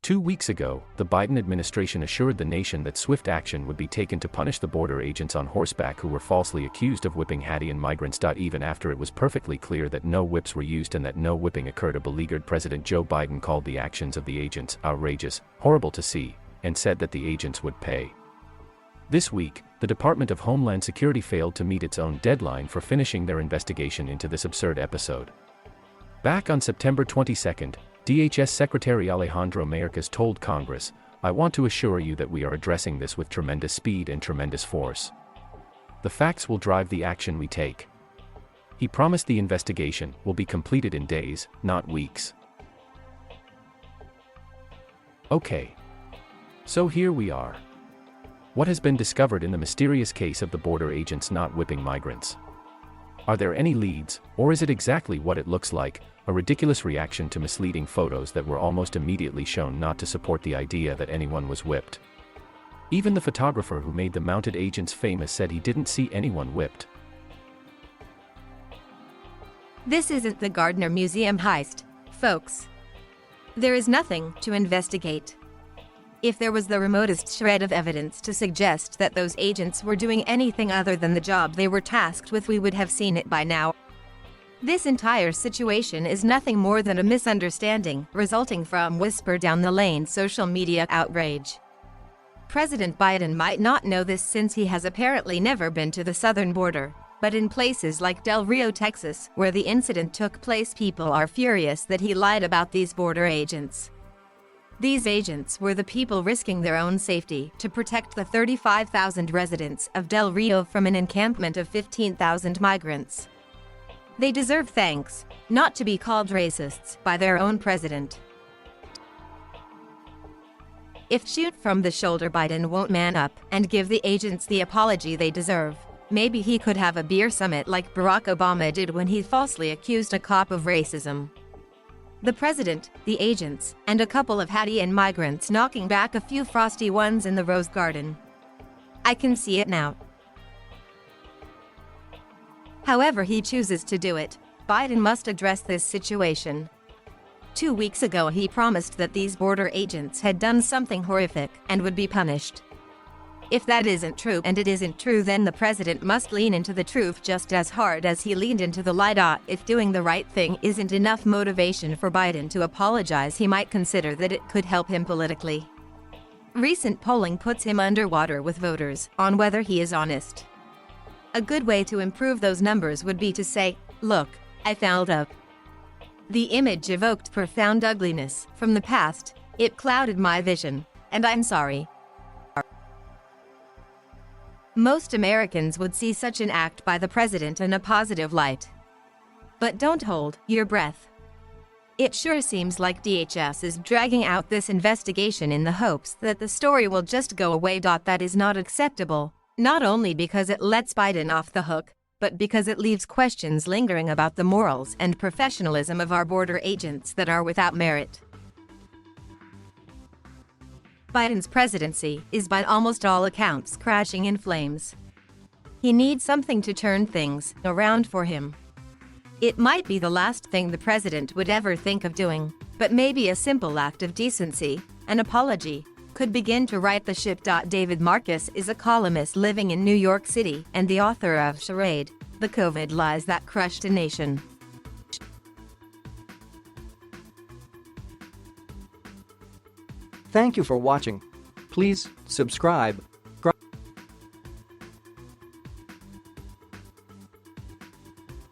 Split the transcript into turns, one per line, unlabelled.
2 weeks ago, the Biden administration assured the nation that swift action would be taken to punish the border agents on horseback who were falsely accused of whipping Hatian migrants.Even after it was perfectly clear that no whips were used and that no whipping occurred. A beleaguered President Joe Biden called the actions of the agents outrageous, horrible to see, and said that the agents would pay. This week, the Department of Homeland Security failed to meet its own deadline for finishing their investigation into this absurd episode. Back on September 22, DHS Secretary Alejandro Mayorkas told Congress, "I want to assure you that we are addressing this with tremendous speed and tremendous force. The facts will drive the action we take." He promised the investigation will be completed in days, not weeks. Okay. So here we are. What has been discovered in the mysterious case of the border agents not whipping migrants? Are there any leads, or is it exactly what it looks like, a ridiculous reaction to misleading photos that were almost immediately shown not to support the idea that anyone was whipped? Even the photographer who made the mounted agents famous said he didn't see anyone whipped.
This isn't the Gardner Museum heist, folks. There is nothing to investigate. If there was the remotest shred of evidence to suggest that those agents were doing anything other than the job they were tasked with, we would have seen it by now. This entire situation is nothing more than a misunderstanding resulting from whisper-down-the-lane social media outrage. President Biden might not know this since he has apparently never been to the southern border, but in places like Del Rio, Texas, where the incident took place, people are furious that he lied about these border agents. These agents were the people risking their own safety to protect the 35,000 residents of Del Rio from an encampment of 15,000 migrants. They deserve thanks, not to be called racists by their own president. If shoot from the shoulder Biden won't man up and give the agents the apology they deserve, maybe he could have a beer summit like Barack Obama did when he falsely accused a cop of racism. The president, the agents, and a couple of Hatian migrants knocking back a few frosty ones in the Rose Garden. I can see it now. However he chooses to do it, Biden must address this situation. 2 weeks ago he promised that these border agents had done something horrific and would be punished. If that isn't true, and it isn't true, then the president must lean into the truth just as hard as he leaned into the lie. If doing the right thing isn't enough motivation for Biden to apologize, he might consider that it could help him politically. Recent polling puts him underwater with voters on whether he is honest. A good way to improve those numbers would be to say, "Look, I fouled up." The image evoked profound ugliness from the past, it clouded my vision, and I'm sorry. Most Americans would see such an act by the president in a positive light. But don't hold your breath. It sure seems like DHS is dragging out this investigation in the hopes that the story will just go away. That is not acceptable, not only because it lets Biden off the hook, but because it leaves questions lingering about the morals and professionalism of our border agents that are without merit. Biden's presidency is by almost all accounts crashing in flames. He needs something to turn things around for him. It might be the last thing the president would ever think of doing, but maybe a simple act of decency, an apology, could begin to right the ship. David Marcus is a columnist living in New York City and the author of Charade, The COVID Lies That Crushed a Nation.
Thank you for watching. Please subscribe.